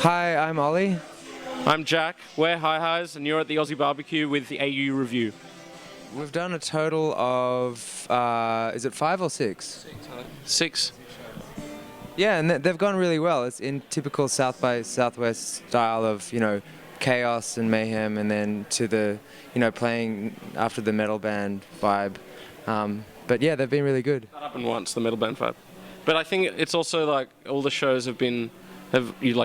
Hi, I'm Ollie. I'm Jack. We're Hi Highs, and you're at the Aussie BBQ with the AU Review. We've done a total of, is it 5 or 6? 6. Yeah, and they've gone really well. It's in typical South by Southwest style of, chaos and mayhem, and then to the, playing after the metal band vibe. But yeah, they've been really good. That happened once, the metal band vibe. But I think it's also like all the shows have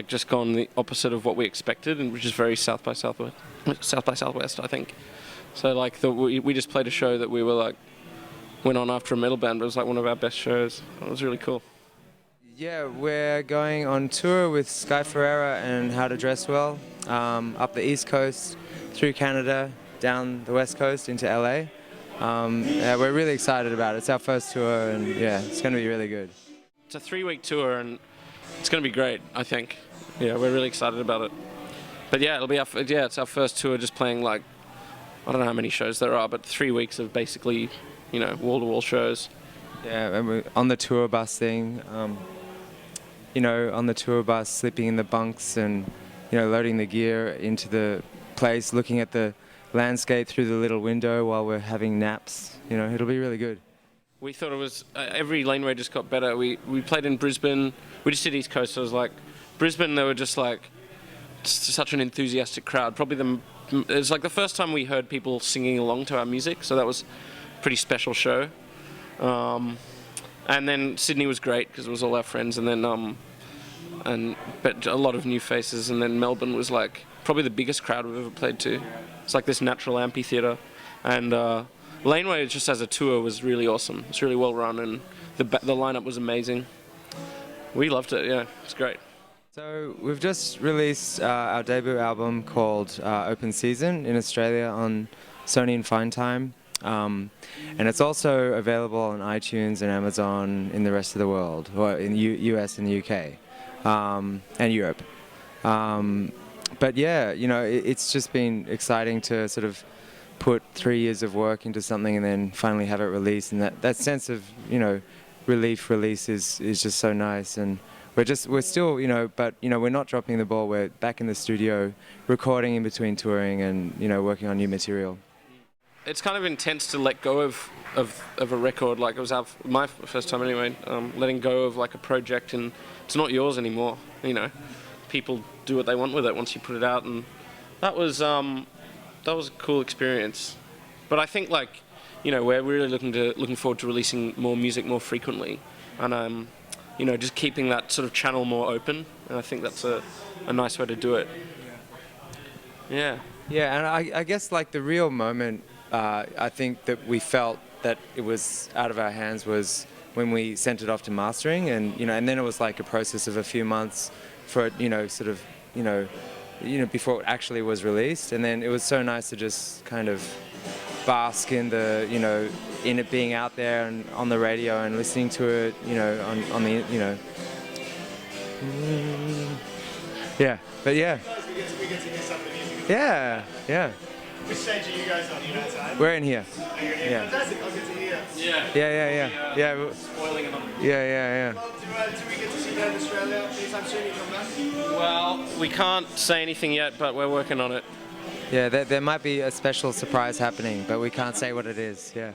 just gone the opposite of what we expected, and which is very South by Southwest, I think. So like we just played a show that we were like went on after a metal band, but it was like one of our best shows. It was really cool. Yeah, we're going on tour with Ferreira and How to Dress Well, up the East Coast, through Canada, down the West Coast into LA. Yeah, we're really excited about it. It's our first tour, and yeah, it's going to be really good. It's a 3-week tour, and it's going to be great, I think. Yeah, we're really excited about it. But yeah, it's our first tour, just playing like, I don't know how many shows there are, but 3 weeks of basically, wall-to-wall shows. Yeah, and we're on the tour bus thing, on the tour bus, sleeping in the bunks and, loading the gear into the place, looking at the landscape through the little window while we're having naps. It'll be really good. We thought it was, every Laneway just got better. We played in Brisbane, we just did East Coast, so it was like, Brisbane, they were just like, such an enthusiastic crowd. Probably it was like the first time we heard people singing along to our music, so that was a pretty special show. And then Sydney was great, because it was all our friends, and then, but a lot of new faces, and then Melbourne was like, probably the biggest crowd we've ever played to. It's like this natural amphitheatre, and Laneway just as a tour was really awesome. It's really well run, and the lineup was amazing. We loved it. Yeah, it's great. So we've just released our debut album called Open Season in Australia on Sony and Fine Time, and it's also available on iTunes and Amazon in the rest of the world, or in the US and the UK, and Europe. But yeah, it's just been exciting to sort of put 3 years of work into something and then finally have it released, and that sense of release is just so nice. And we're still but we're not dropping the ball. We're back in the studio recording in between touring and working on new material. It's kind of intense to let go of a record. Like, it was my first time anyway, letting go of like a project, and it's not yours anymore. People do what they want with it once you put it out, and that was a cool experience. But I think we're really looking forward to releasing more music more frequently, and just keeping that sort of channel more open. And I think that's a nice way to do it. Yeah. Yeah, and I guess like the real moment, I think that we felt that it was out of our hands was when we sent it off to mastering, and and then it was like a process of a few months for it, before it actually was released. And then it was so nice to just kind of bask in the, in it being out there and on the radio and listening to it, on the, yeah, but yeah. We get to hear some of the music. Yeah. Which stage are you guys on? You outside? We're in here. Oh, you're in here? Yeah. Fantastic. I'll get to hear. Yeah. Spoiling it. Yeah. Well, do we get to see that in Australia anytime soon? You come back? Well, we can't say anything yet, but we're working on it. Yeah, there might be a special surprise happening, but we can't say what it is. Yeah.